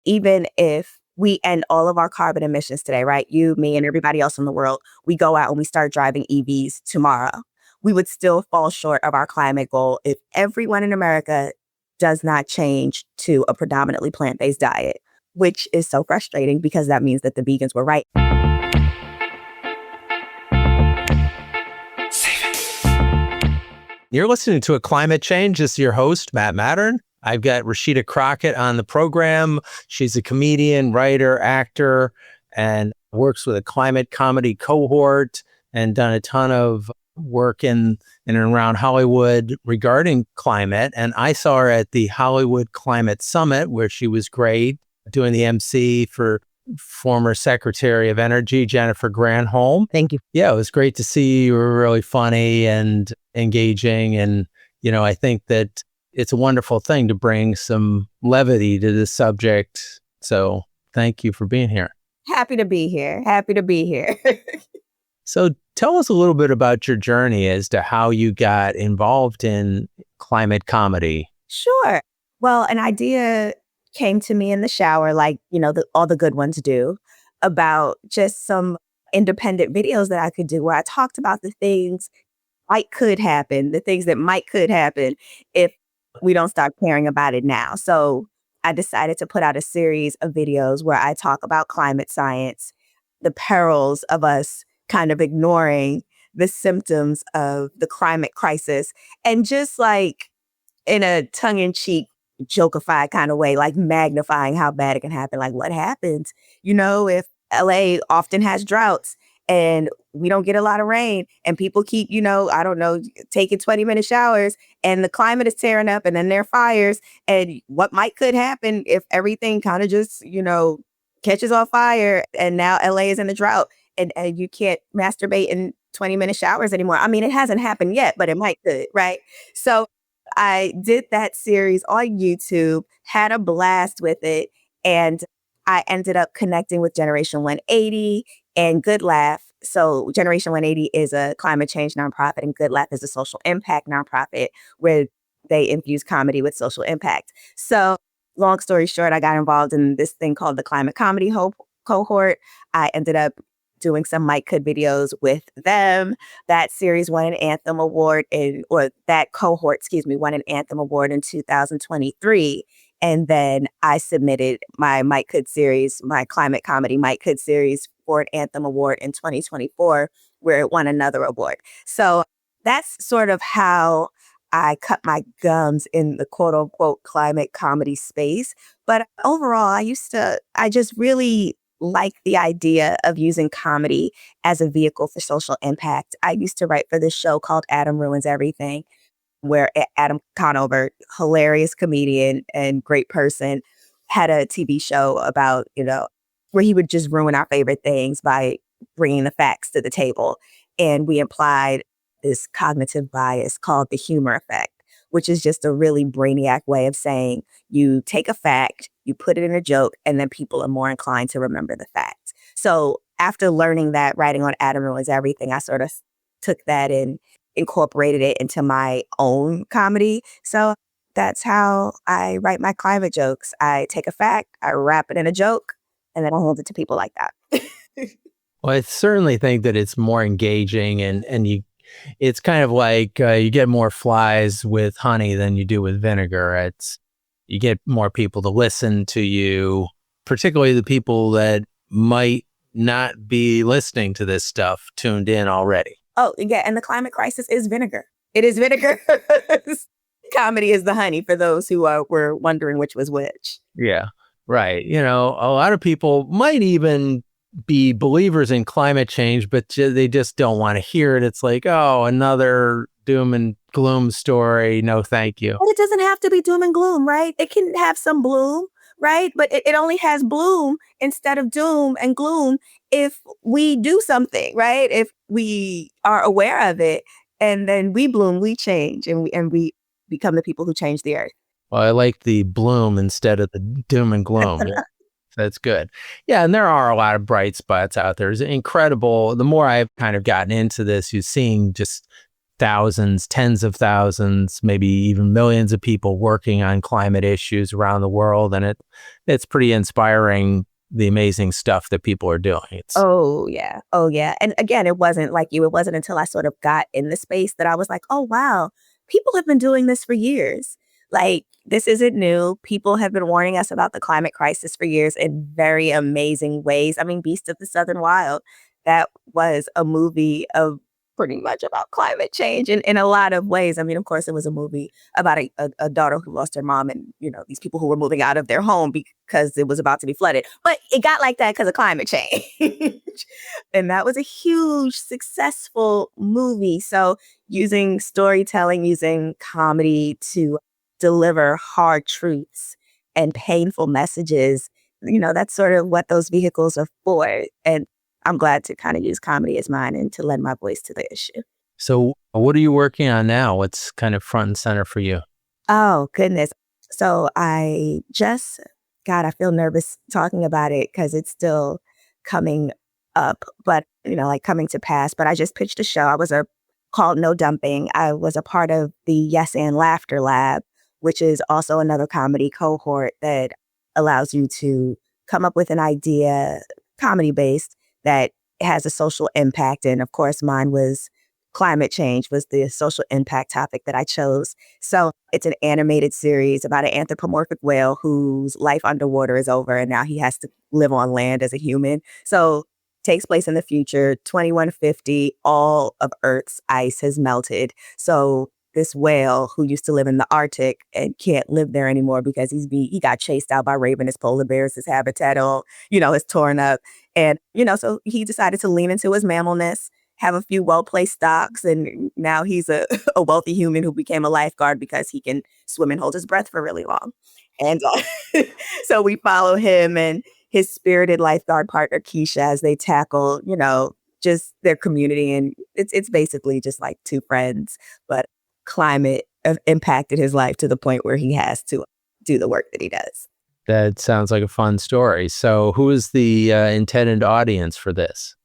even if we end all of our carbon emissions today, right? You, me, and everybody else in the world, we go out and we start driving EVs tomorrow. We would still fall short of our climate goal if everyone in America does not change to a predominantly plant-based diet, which is so frustrating because that means that the vegans were right. You're listening to A Climate Change. This is your host, Matt Matern. I've got Rasheda Crocket on the program. She's a comedian, writer, actor, and works with a climate comedy cohort and done a ton of work in and around Hollywood regarding climate. And I saw her at the Hollywood Climate Summit, where she was great, doing the MC for former Secretary of Energy, Jennifer Granholm. Thank you. Yeah, it was great to see you. You were really funny and engaging. And, I think that it's a wonderful thing to bring some levity to this subject. So thank you for being here. Happy to be here. So tell us a little bit about your journey as to how you got involved in climate comedy. Sure. Well, an idea came to me in the shower, like, all the good ones do, about just some independent videos that I could do where I talked about the things could happen if we don't start caring about it now. So I decided to put out a series of videos where I talk about climate science, the perils of us kind of ignoring the symptoms of the climate crisis, and just like in a tongue-in-cheek, jokeified kind of way, like magnifying how bad it can happen. Like what happens, if LA often has droughts and we don't get a lot of rain and people keep, taking 20-minute showers and the climate is tearing up and then there are fires, and what could happen if everything kind of just, catches on fire and now LA is in a drought and you can't masturbate in 20-minute showers anymore. I mean, it hasn't happened yet, but it might could, right? So I did that series on YouTube, had a blast with it, and I ended up connecting with Generation 180 and Good Laugh. So Generation 180 is a climate change nonprofit, and Good Laugh is a social impact nonprofit where they infuse comedy with social impact. So long story short, I got involved in this thing called the Climate Comedy Cohort. I ended up doing some Mike Could videos with them. That series won an Anthem award that cohort, won an Anthem award in 2023. And then I submitted my Mike Could series, my climate comedy Mike Could series, for an Anthem award in 2024, where it won another award. So that's sort of how I cut my gums in the quote unquote climate comedy space. But overall, I just really like the idea of using comedy as a vehicle for social impact. I used to write for this show called Adam Ruins Everything, where Adam Conover, hilarious comedian and great person, had a TV show about, where he would just ruin our favorite things by bringing the facts to the table. And we applied this cognitive bias called the humor effect, which is just a really brainiac way of saying you take a fact, you put it in a joke, and then people are more inclined to remember the fact. So after learning that, writing on Adam Ruins Everything, I sort of took that and incorporated it into my own comedy. So that's how I write my climate jokes. I take a fact, I wrap it in a joke, and then I hold it to people like that. Well, I certainly think that it's more engaging and it's kind of like you get more flies with honey than you do with vinegar. You get more people to listen to you, particularly the people that might not be listening to this stuff tuned in already. Oh, yeah. And the climate crisis is vinegar. It is vinegar. Comedy is the honey, for those who were wondering which was which. Yeah, right. A lot of people might even be believers in climate change, but they just don't want to hear it. It's like, oh, another doom and gloom story. No, thank you. But it doesn't have to be doom and gloom, right? It can have some bloom, right? But it only has bloom instead of doom and gloom if we do something, right? If we are aware of it, and then we bloom, we change, and we become the people who change the earth. Well, I like the bloom instead of the doom and gloom. That's good. Yeah, and there are a lot of bright spots out there. It's incredible. The more I've kind of gotten into this, you're seeing just thousands, tens of thousands, maybe even millions of people working on climate issues around the world. And it's pretty inspiring, the amazing stuff that people are doing. Oh, yeah. Oh, yeah. And again, it wasn't like you. It wasn't until I sort of got in the space that I was like, oh, wow, people have been doing this for years. Like, this isn't new. People have been warning us about the climate crisis for years in very amazing ways. I mean, Beast of the Southern Wild, that was a movie of pretty much about climate change in a lot of ways. I mean, of course, it was a movie about a daughter who lost her mom and, these people who were moving out of their home because it was about to be flooded. But it got like that because of climate change. And that was a huge, successful movie. So using storytelling, using comedy to deliver hard truths and painful messages, that's sort of what those vehicles are for. And I'm glad to kind of use comedy as mine and to lend my voice to the issue. So what are you working on now? What's kind of front and center for you? Oh, goodness. So I feel nervous talking about it because it's still coming up, but, like coming to pass. But I just pitched a show. Called No Dumping. I was a part of the Yes and Laughter Lab, which is also another comedy cohort that allows you to come up with an idea, comedy-based, that has a social impact. And of course, mine was climate change was the social impact topic that I chose. So it's an animated series about an anthropomorphic whale whose life underwater is over and now he has to live on land as a human. So takes place in the future, 2150, all of Earth's ice has melted. So this whale who used to live in the Arctic and can't live there anymore because he got chased out by ravenous polar bears. His habitat all, is torn up. And, so he decided to lean into his mammalness, have a few well-placed stocks, and now he's a wealthy human who became a lifeguard because he can swim and hold his breath for really long. And so we follow him and his spirited lifeguard partner, Keisha, as they tackle, just their community. And it's basically just like two friends, but climate impacted his life to the point where he has to do the work that he does. That sounds like a fun story. So who is the intended audience for this?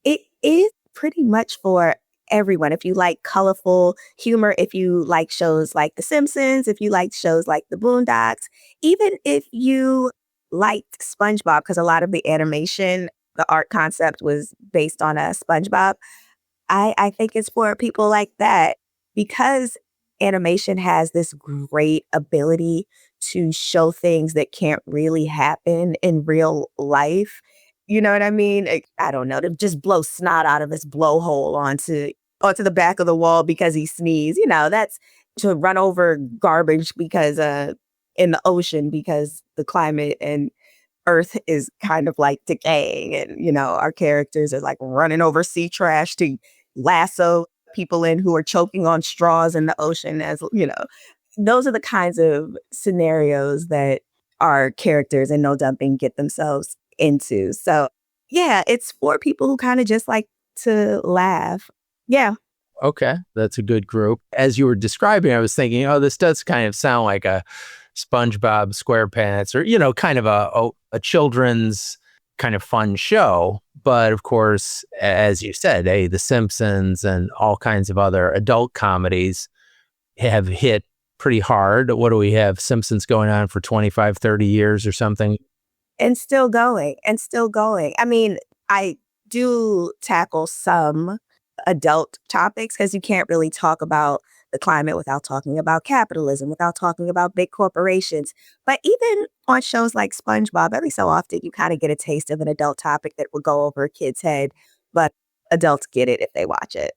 It is pretty much for everyone. If you like colorful humor, if you like shows like The Simpsons, if you like shows like The Boondocks, even if you liked SpongeBob, because a lot of the animation, the art concept was based on a SpongeBob. I think it's for people like that because animation has this great ability to show things that can't really happen in real life. You know what I mean? I don't know, to just blow snot out of his blowhole onto the back of the wall because he sneezed. That's to run over garbage because in the ocean because the climate and Earth is kind of like decaying. And, our characters are like running over sea trash to lasso people in who are choking on straws in the ocean those are the kinds of scenarios that our characters in No Dumping get themselves into. So yeah, it's for people who kind of just like to laugh. Yeah. Okay, that's a good group. As you were describing, I was thinking, this does kind of sound like a SpongeBob SquarePants or, kind of a children's kind of fun show. But of course, as you said, The Simpsons and all kinds of other adult comedies have hit pretty hard. What do we have? Simpsons going on for 25, 30 years or something? And still going. I mean, I do tackle some adult topics because you can't really talk about the climate without talking about capitalism, without talking about big corporations. But even on shows like SpongeBob, every so often you kind of get a taste of an adult topic that would go over a kid's head, but adults get it if they watch it.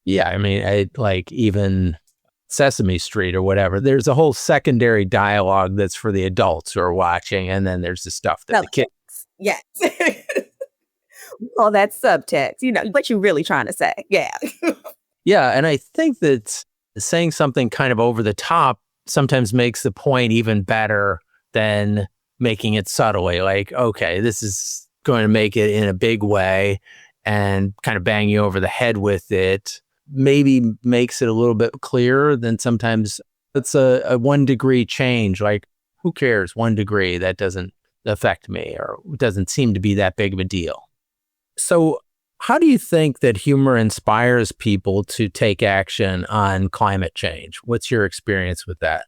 Yeah, I mean, like even Sesame Street or whatever, there's a whole secondary dialogue that's for the adults who are watching, and then there's the stuff that the kids. Yes. All that subtext, what you really trying to say. Yeah. Yeah, and I think that saying something kind of over the top sometimes makes the point even better than making it subtly. Like, okay, this is going to make it in a big way and kind of bang you over the head with it. Maybe makes it a little bit clearer than sometimes it's a 1 degree change. Like, who cares? 1 degree, that doesn't affect me or doesn't seem to be that big of a deal. So How do you think that humor inspires people to take action on climate change? What's your experience with that?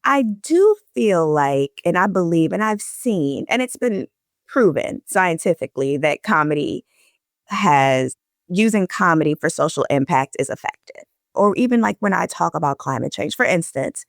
I do feel like, and I believe, and I've seen, and it's been proven scientifically that has using comedy for social impact is effective. Or even like when I talk about climate change, for instance,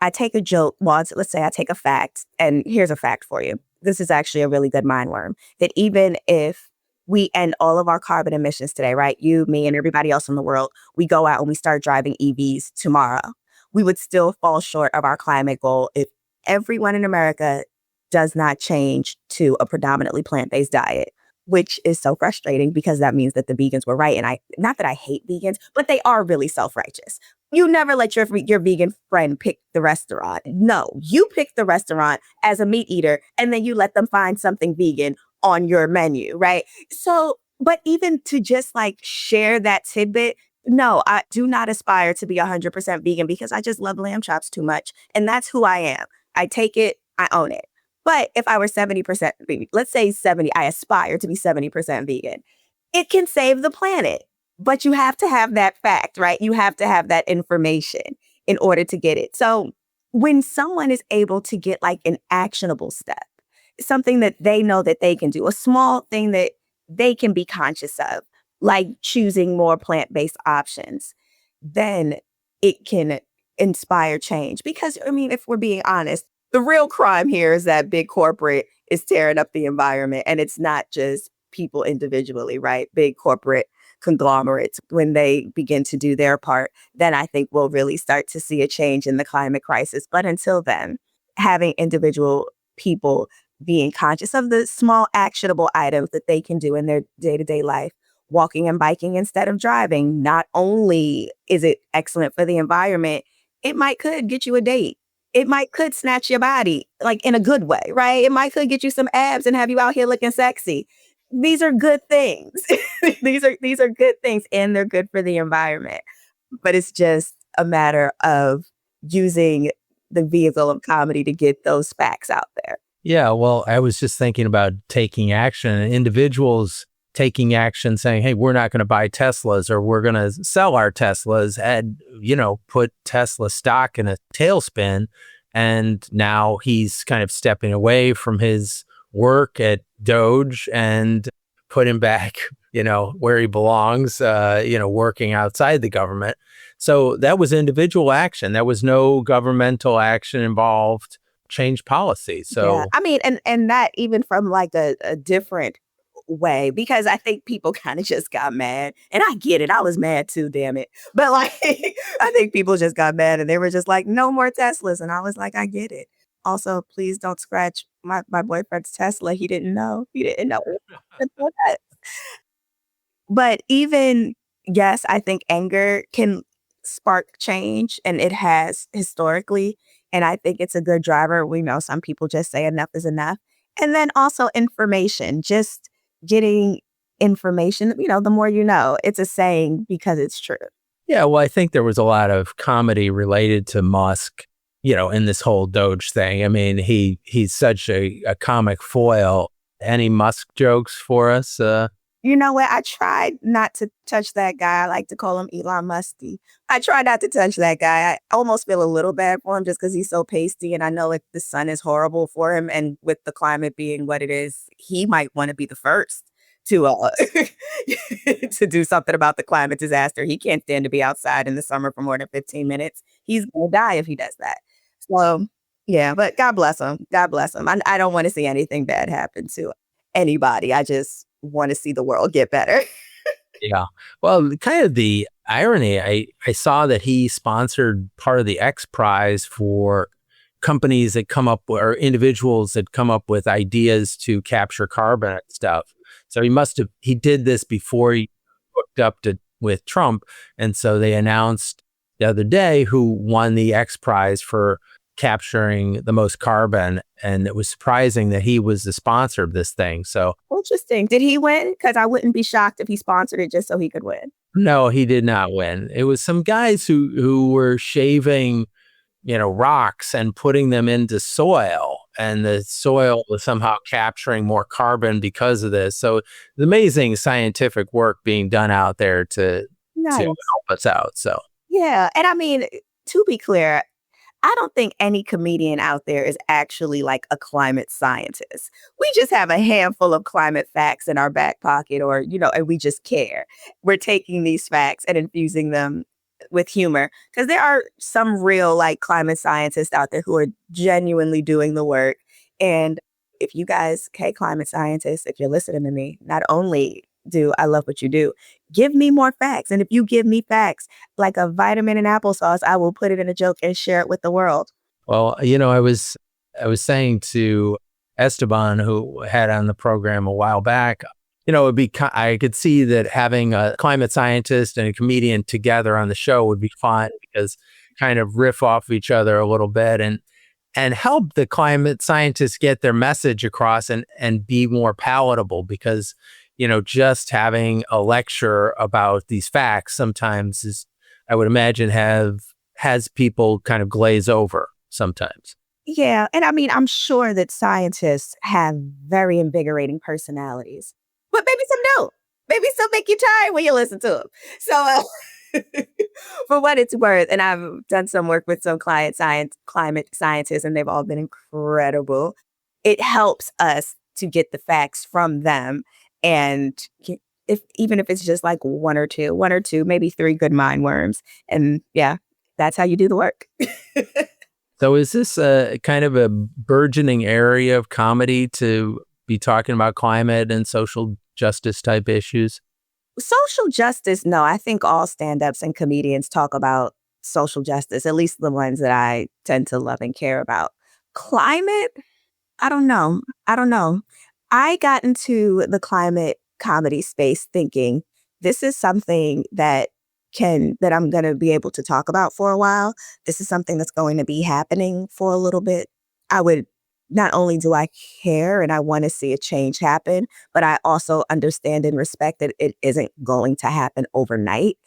I take a joke. Well, let's say I take a fact, and here's a fact for you. This is actually a really good mind worm that even if we end all of our carbon emissions today, right? You, me, and everybody else in the world, we go out and we start driving EVs tomorrow. We would still fall short of our climate goal if everyone in America does not change to a predominantly plant-based diet, which is so frustrating because that means that the vegans were right. And not that I hate vegans, but they are really self-righteous. You never let your vegan friend pick the restaurant. No, you pick the restaurant as a meat eater, and then you let them find something vegan on your menu, right? So, but even to just like share that tidbit, no, I do not aspire to be 100% vegan because I just love lamb chops too much. And that's who I am. I take it, I own it. But if I were 70% vegan, let's say 70, I aspire to be 70% vegan, it can save the planet. But you have to have that fact, right? You have to have that information in order to get it. So when someone is able to get like an actionable step, something that they know that they can do, a small thing that they can be conscious of, like choosing more plant-based options, then it can inspire change. Because, I mean, if we're being honest, the real crime here is that big corporate is tearing up the environment. And it's not just people individually, right? Big corporate conglomerates, when they begin to do their part, then I think we'll really start to see a change in the climate crisis. But until then, having individual people being conscious of the small actionable items that they can do in their day-to-day life, walking and biking instead of driving, not only is it excellent for the environment, it might could get you a date. It might could snatch your body, like in a good way, right? It might could get you some abs and have you out here looking sexy. These are good things. these are good things, and they're good for the environment. But it's just a matter of using the vehicle of comedy to get those facts out there. Yeah, well, I was just thinking about taking action and individuals taking action saying, hey, we're not going to buy Teslas or we're going to sell our Teslas and, put Tesla stock in a tailspin. And now he's kind of stepping away from his work at Doge and put him back, where he belongs, working outside the government. So that was individual action. There was no governmental action involved, change policy. So, yeah, I mean, and that even from like a different way, because I think people kind of just got mad. And I get it. I was mad too, damn it. But like, I think people just got mad and they were just like, no more Teslas. And I was like, I get it. Also, please don't scratch my boyfriend's Tesla. He didn't know. He didn't know. But even, yes, I think anger can spark change, and it has historically. And I think it's a good driver. We know some people just say enough is enough. And then also information, just getting information, the more you know. It's a saying because it's true. yeah, well, I think there was a lot of comedy related to Musk, in this whole Doge thing. I mean, he's such a comic foil. Any Musk jokes for us? You know what? I tried not to touch that guy. I like to call him Elon Musty. I try not to touch that guy. I almost feel a little bad for him just because he's so pasty. And I know like the sun is horrible for him. And with the climate being what it is, he might want to be the first to to do something about the climate disaster. He can't stand to be outside in the summer for more than 15 minutes. He's going to die if he does that. So, yeah, but God bless him. God bless him. I don't want to see anything bad happen to anybody. I just want to see the world get better. Yeah. Well, kind of the irony, I saw that he sponsored part of the X Prize for companies that come up or individuals that come up with ideas to capture carbon and stuff. So he did this before he hooked up with Trump. And so they announced the other day who won the X Prize for capturing the most carbon. And it was surprising that he was the sponsor of this thing. So interesting. Did he win? Because I wouldn't be shocked if he sponsored it just so he could win. no, he did not win. It was some guys who were shaving rocks and putting them into soil, and the soil was somehow capturing more carbon because of this. So it's amazing scientific work being done out there to Nice. help us out. So Yeah. And I mean, to be clear, I don't think any comedian out there is actually like a climate scientist. We just have a handful of climate facts in our back pocket, or, and we just care. We're taking these facts and infusing them with humor, because there are some real like climate scientists out there who are genuinely doing the work. And if you guys, okay, climate scientists, if you're listening to me, not only do I love what you do, give me more facts. And if you give me facts like a vitamin in applesauce, I will put it in a joke and share it with the world. well, I was saying to Esteban, who had on the program a while back, I could see that having a climate scientist and a comedian together on the show would be fun, because kind of riff off of each other a little bit and help the climate scientists get their message across and be more palatable, because just having a lecture about these facts sometimes is, I would imagine, has people kind of glaze over sometimes. Yeah. And I mean, I'm sure that scientists have very invigorating personalities, but maybe some don't. Maybe some make you tired when you listen to them. So, for what it's worth, and I've done some work with some climate scientists, and they've all been incredible. It helps us to get the facts from them, and if even if it's just like one or two, maybe three good mind worms, and yeah, that's how you do the work. So is this a kind of a burgeoning area of comedy to be talking about climate and social justice type issues? Social justice, no, I think all stand-ups and comedians talk about social justice, at least the ones that I tend to love and care about. Climate, I don't know. I don't know. I got into the climate comedy space thinking this is something that I'm going to be able to talk about for a while. This is something that's going to be happening for a little bit. I would Not only do I care and I want to see a change happen, but I also understand and respect that it isn't going to happen overnight.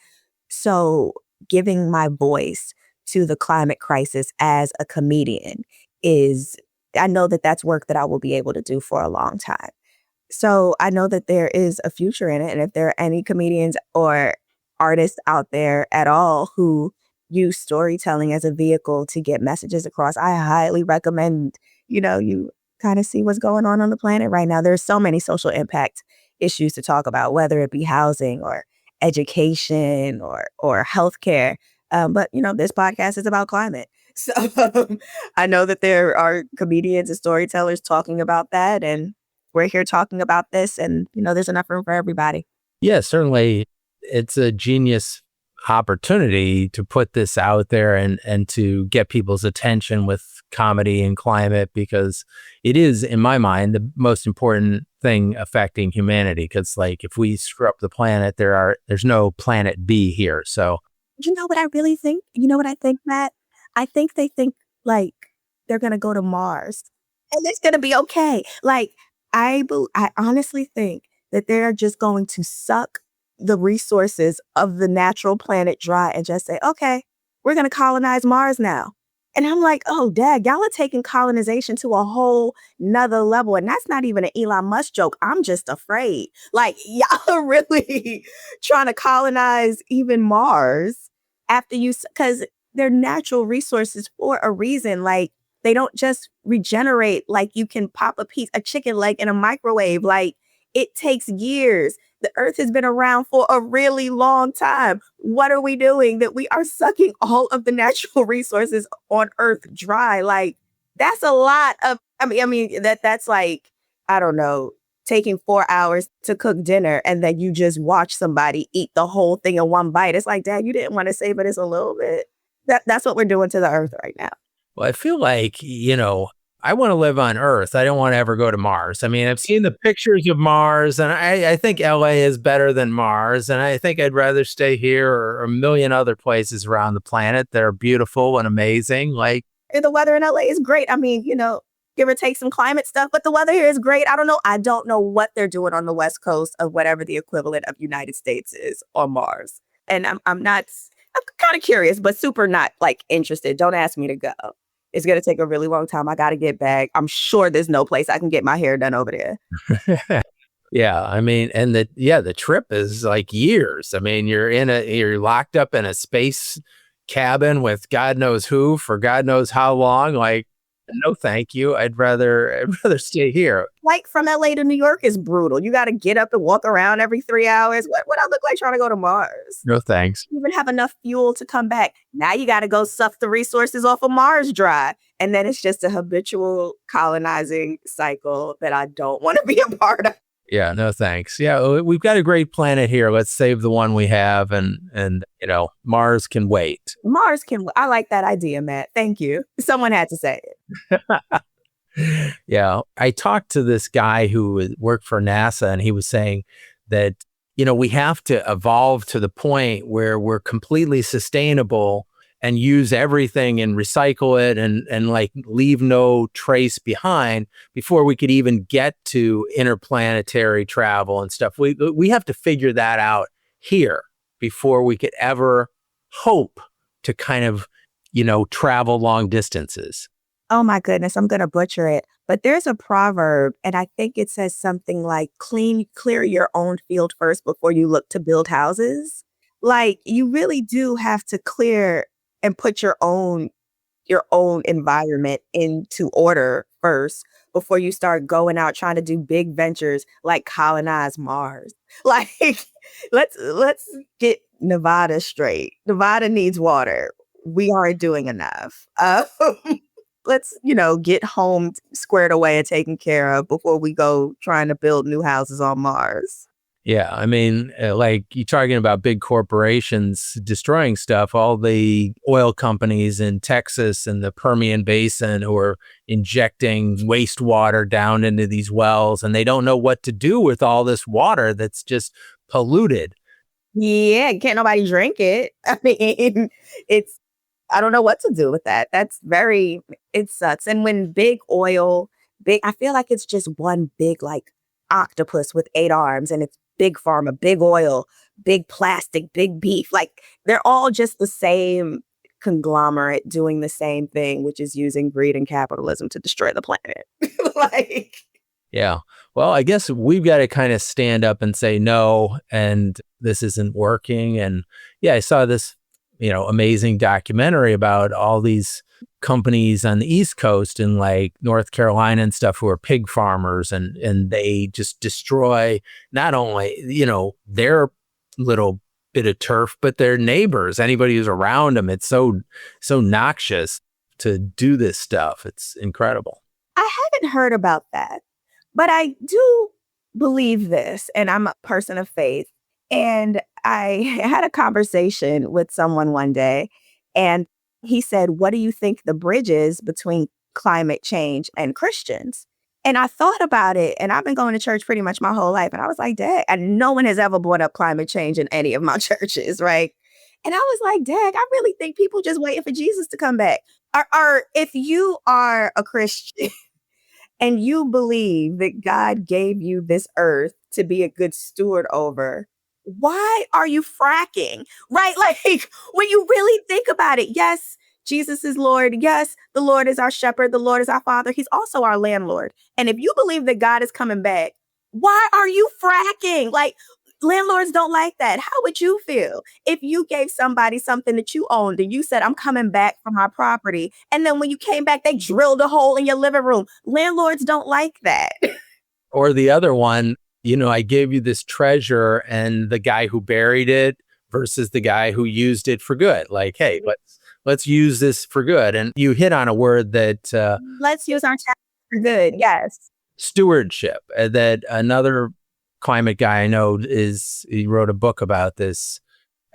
So, giving my voice to the climate crisis as a comedian is, I know that that's work that I will be able to do for a long time. So I know that there is a future in it. And if there are any comedians or artists out there at all who use storytelling as a vehicle to get messages across, I highly recommend, you kind of see what's going on the planet right now. There's so many social impact issues to talk about, whether it be housing or education or healthcare. But this podcast is about climate. So I know that there are comedians and storytellers talking about that, and we're here talking about this, and there's enough room for everybody. Yeah, certainly it's a genius opportunity to put this out there and to get people's attention with comedy and climate, because it is, in my mind, the most important thing affecting humanity. Because like, if we screw up the planet, there's no planet B here. So You know what I really think? You know what I think, Matt? I think they think like they're gonna go to Mars and it's gonna be okay. Like I honestly think that they're just going to suck the resources of the natural planet dry and just say, okay, we're gonna colonize Mars now. And I'm like, oh, dad, y'all are taking colonization to a whole nother level. And that's not even an Elon Musk joke. I'm just afraid. Like, y'all are really trying to colonize even Mars after because they're natural resources for a reason. Like, they don't just regenerate like you can pop a chicken leg in a microwave. Like, it takes years. The earth has been around for a really long time. What are we doing that we are sucking all of the natural resources on earth dry? Like, that's a lot of, that's like, I don't know, taking 4 hours to cook dinner and then you just watch somebody eat the whole thing in one bite. It's like, Dad, you didn't want to savor this a little bit. That's what we're doing to the earth right now. well, I feel like, I want to live on Earth. I don't want to ever go to Mars. I mean, I've seen the pictures of Mars, and I think LA is better than Mars. And I think I'd rather stay here or a million other places around the planet that are beautiful and amazing. Like, And the weather in LA is great. I mean, give or take some climate stuff, but the weather here is great. I don't know. I don't know what they're doing on the West Coast of whatever the equivalent of United States is on Mars. And I'm not I'm kind of curious, but super not like interested. Don't ask me to go. It's going to take a really long time. I got to get back. I'm sure there's no place I can get my hair done over there. Yeah, I mean, and the trip is like years. I mean, you're locked up in a space cabin with God knows who for God knows how long. Like, no, thank you. I'd rather stay here. Flight from LA to New York is brutal. You got to get up and walk around every 3 hours. What I look like trying to go to Mars? No, thanks. You even have enough fuel to come back. Now you got to go suck the resources off of Mars dry. And then it's just a habitual colonizing cycle that I don't want to be a part of. Yeah, no, thanks. Yeah, we've got a great planet here. Let's save the one we have, and Mars can wait. Mars can. I like that idea, Matt. Thank you. Someone had to say it. Yeah, I talked to this guy who worked for NASA, and he was saying that, we have to evolve to the point where we're completely sustainable and use everything and recycle it and like leave no trace behind before we could even get to interplanetary travel and stuff. We have to figure that out here before we could ever hope to kind of, travel long distances. Oh my goodness, I'm going to butcher it. But there's a proverb, and I think it says something like clear your own field first before you look to build houses. Like, you really do have to clear and put your own environment into order first before you start going out trying to do big ventures like colonize Mars. Like, let's get Nevada straight. Nevada needs water. We aren't doing enough. Let's, get home squared away and taken care of before we go trying to build new houses on Mars. Yeah, I mean, like you're talking about big corporations destroying stuff, all the oil companies in Texas and the Permian Basin who are injecting wastewater down into these wells, and they don't know what to do with all this water that's just polluted. Yeah, can't nobody drink it. I mean, I don't know what to do with that. It sucks. And when I feel like it's just one big like octopus with 8 arms, and it's big pharma, big oil, big plastic, big beef. Like, they're all just the same conglomerate doing the same thing, which is using greed and capitalism to destroy the planet. Like, yeah. Well, I guess we've got to kind of stand up and say no, and this isn't working. And yeah, I saw this, amazing documentary about all these companies on the East Coast in like North Carolina and stuff who are pig farmers, and they just destroy not only, their little bit of turf, but their neighbors, anybody who's around them. It's so noxious to do this stuff. It's incredible. I haven't heard about that, but I do believe this, and I'm a person of faith. And I had a conversation with someone one day, and he said, "What do you think the bridge is between climate change and Christians?" And I thought about it, and I've been going to church pretty much my whole life. And I was like, "Dang," and no one has ever brought up climate change in any of my churches, right? And I was like, "Dang, I really think people just waiting for Jesus to come back." Or if you are a Christian and you believe that God gave you this earth to be a good steward over, why are you fracking? Right? Like, when you really think about it, yes, Jesus is Lord. Yes, the Lord is our shepherd. The Lord is our father. He's also our landlord. And if you believe that God is coming back, why are you fracking? Like, landlords don't like that. How would you feel if you gave somebody something that you owned and you said, "I'm coming back for my property," and then when you came back, they drilled a hole in your living room? Landlords don't like that. Or the other one, I gave you this treasure, and the guy who buried it versus the guy who used it for good. Like, hey, let's use this for good. And you hit on a word that Let's use our tax for good. Yes. Stewardship. That another climate guy I know he wrote a book about this,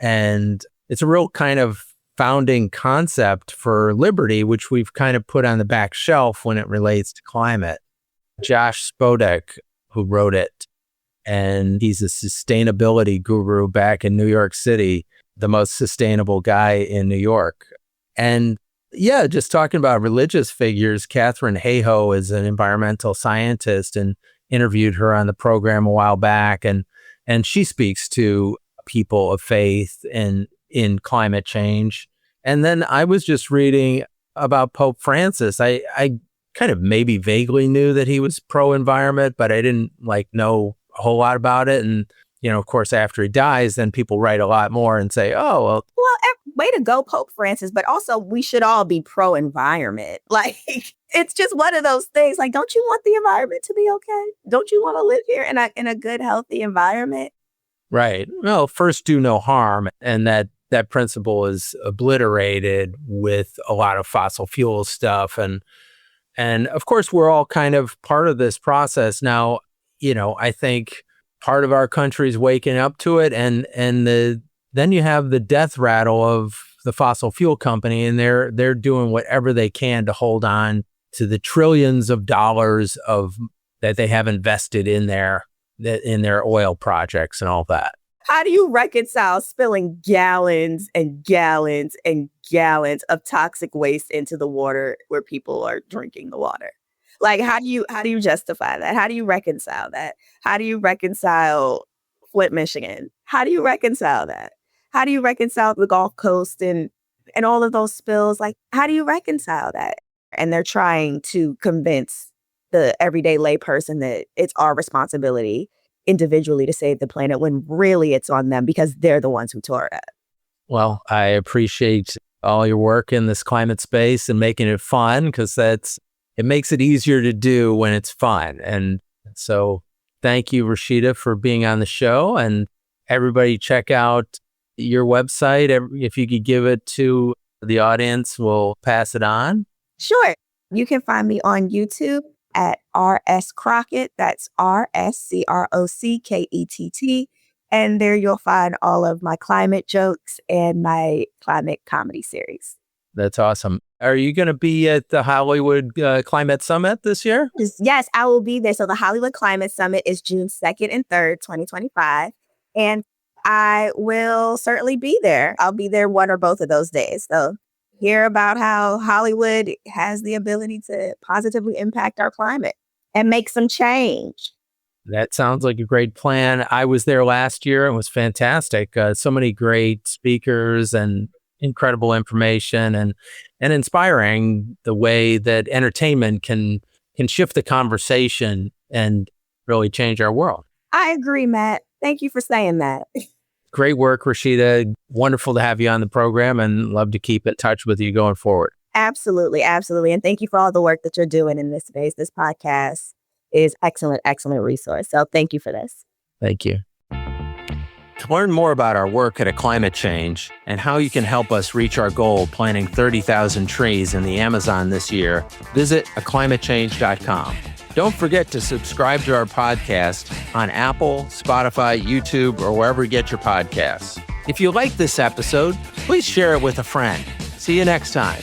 and it's a real kind of founding concept for liberty, which we've kind of put on the back shelf when it relates to climate. Josh Spodek, who wrote it, and he's a sustainability guru back in New York City, the most sustainable guy in New York. And yeah, just talking about religious figures, Catherine Hayhoe is an environmental scientist, and interviewed her on the program a while back. And she speaks to people of faith, and in climate change. And then I was just reading about Pope Francis. I kind of maybe vaguely knew that he was pro-environment, but I didn't know a whole lot about it. And, of course, after he dies, then people write a lot more and say, oh, well. Well, way to go, Pope Francis. But also, we should all be pro-environment. It's just one of those things. Don't you want the environment to be okay? Don't you want to live here in a good, healthy environment? Right. Well, first do no harm. And that principle is obliterated with a lot of fossil fuel stuff. And of course, we're all kind of part of this process now. I think part of our country is waking up to it, and then you have the death rattle of the fossil fuel company, and they're doing whatever they can to hold on to the trillions of dollars that they have invested in their oil projects and all that. How do you reconcile spilling gallons and gallons and gallons of toxic waste into the water where people are drinking the water? How do you justify that? How do you reconcile that? How do you reconcile Flint, Michigan? How do you reconcile that? How do you reconcile the Gulf Coast and all of those spills? How do you reconcile that? And they're trying to convince the everyday layperson that it's our responsibility individually to save the planet, when really it's on them because they're the ones who tore it up. Well, I appreciate all your work in this climate space and making it fun, because it makes it easier to do when it's fun. And so thank you, Rasheda, for being on the show. And everybody check out your website. If you could give it to the audience, we'll pass it on. Sure. You can find me on YouTube at RS Crocket. That's RSCROCKETT. And there you'll find all of my climate jokes and my climate comedy series. That's awesome. Are you going to be at the Hollywood Climate Summit this year? Yes, I will be there. So the Hollywood Climate Summit is June 2nd and 3rd, 2025. And I will certainly be there. I'll be there one or both of those days. So hear about how Hollywood has the ability to positively impact our climate and make some change. That sounds like a great plan. I was there last year. It was fantastic. So many great speakers and incredible information and inspiring the way that entertainment can shift the conversation and really change our world. I agree, Matt. Thank you for saying that. Great work, Rasheda. Wonderful to have you on the program, and love to keep in touch with you going forward. Absolutely. Absolutely. And thank you for all the work that you're doing in this space. This podcast is excellent resource. So thank you for this. Thank you. To learn more about our work at A Climate Change and how you can help us reach our goal planting 30,000 trees in the Amazon this year, visit aclimatechange.com. Don't forget to subscribe to our podcast on Apple, Spotify, YouTube, or wherever you get your podcasts. If you like this episode, please share it with a friend. See you next time.